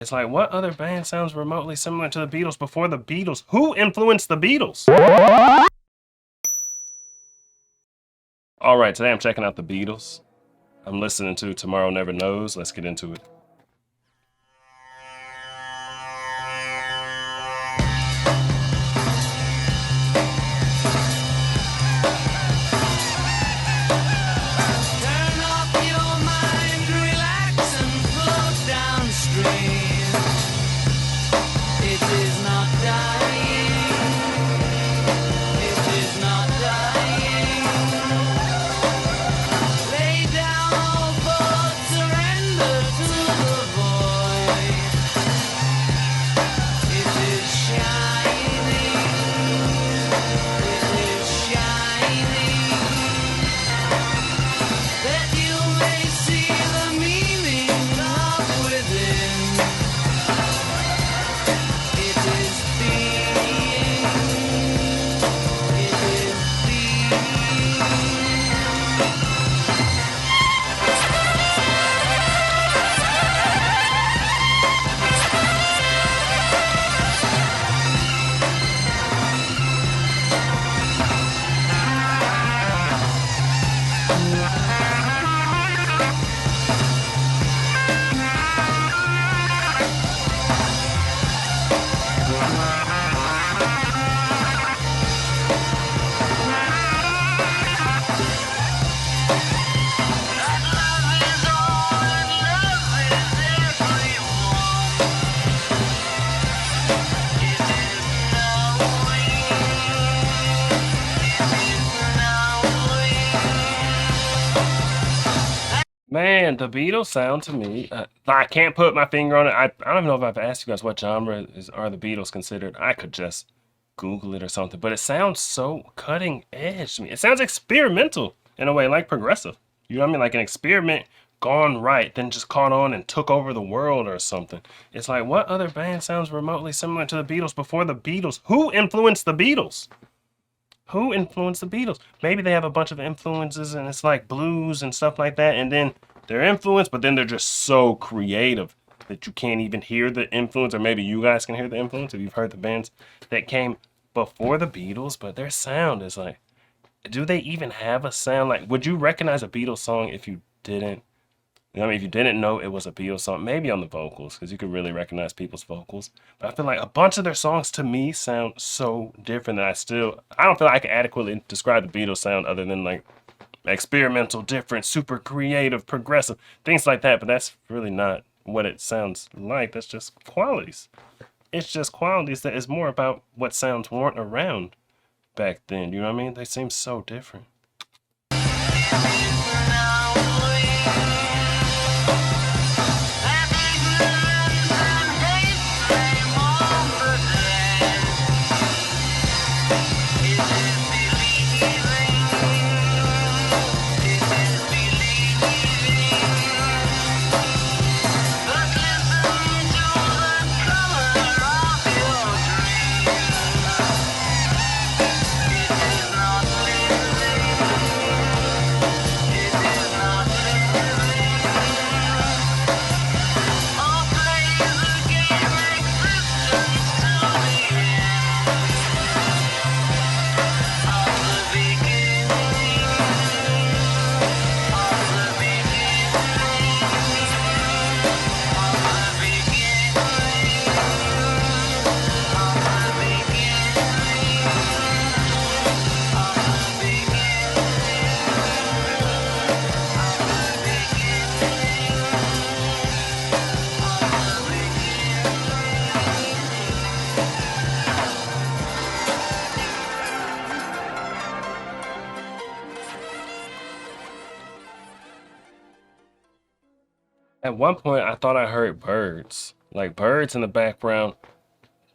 It's like, what other band sounds remotely similar to the Beatles before the Beatles? Who influenced the Beatles? All right, today I'm checking out the Beatles. I'm listening to Tomorrow Never Knows. Let's get into it. Man, the Beatles sound to me, I can't put my finger on it. I don't even know if I've asked you guys what genre are the Beatles considered. I could just Google it or something, but it sounds so cutting edge to me. It sounds experimental in a way, like progressive. You know what I mean? Like an experiment gone right, then just caught on and took over the world or something. It's like, what other band sounds remotely similar to the Beatles before the Beatles? Who influenced the Beatles? Who influenced the Beatles? Maybe they have a bunch of influences and it's like blues and stuff like that, and then they're influenced, but then they're just so creative that you can't even hear the influence, or maybe you guys can hear the influence if you've heard the bands that came before the Beatles, but their sound is like, do they even have a sound? Like, would you recognize a Beatles song if you didn't? I mean, if you didn't know it was a Beatles song, maybe on the vocals, because you could really recognize people's vocals. But I feel like a bunch of their songs to me sound so different that I don't feel like I can adequately describe the Beatles sound other than like experimental, different, super creative, progressive, things like that. But that's really not what it sounds like. That's just qualities. It's just qualities that is more about what sounds weren't around back then. You know what I mean? They seem so different. At one point, I thought I heard birds, like birds in the background.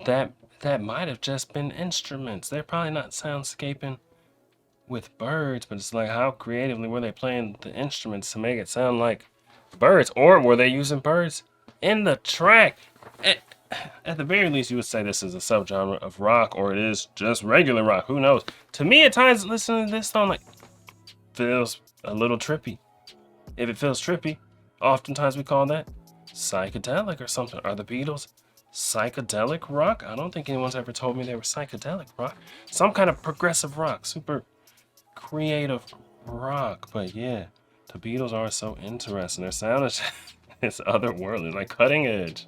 That that might have just been instruments. They're probably not soundscaping with birds, but it's like, how creatively were they playing the instruments to make it sound like birds, or were they using birds in the track? At the very least, you would say this is a subgenre of rock, or it is just regular rock. Who knows? To me, at times, listening to this song like feels a little trippy. If it feels trippy, oftentimes we call that psychedelic or something. Are the Beatles psychedelic rock? I don't think anyone's ever told me they were psychedelic rock. Some kind of progressive rock, super creative rock. But yeah, the Beatles are so interesting. Their sound is it's otherworldly, like cutting edge.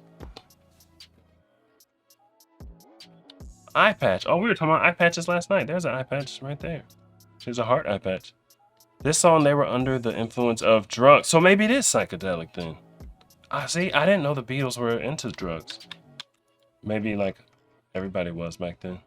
Eye patch. Oh, we were talking about eye patches last night. There's an eye patch right there. There's a heart eye patch. This song, they were under the influence of drugs. So maybe it is psychedelic then. See, I didn't know the Beatles were into drugs. Maybe like everybody was back then.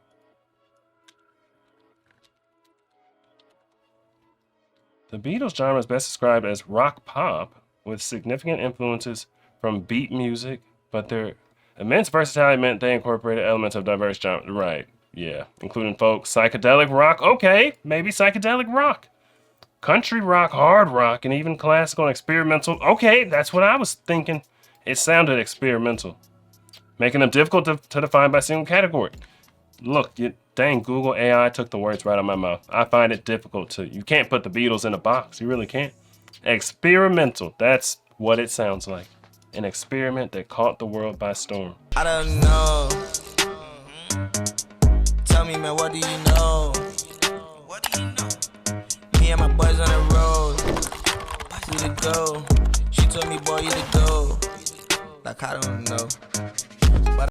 The Beatles genre is best described as rock pop with significant influences from beat music, but their immense versatility meant they incorporated elements of diverse genres. Right, yeah, including folk, psychedelic rock. Okay, maybe psychedelic rock. Country rock, hard rock, and even classical and experimental. Okay, that's what I was thinking. It sounded experimental, making them difficult to define by single category. Look, dang, Google AI took the words right out of my mouth. I find it difficult to, you can't put the Beatles in a box. You really can't. Experimental, that's what it sounds like. An experiment that caught the world by storm. I don't know. Tell me, man, what do you know? What do you know? Me and my boys on the road. You to go. She told me, boy, you to go. Like, I don't know.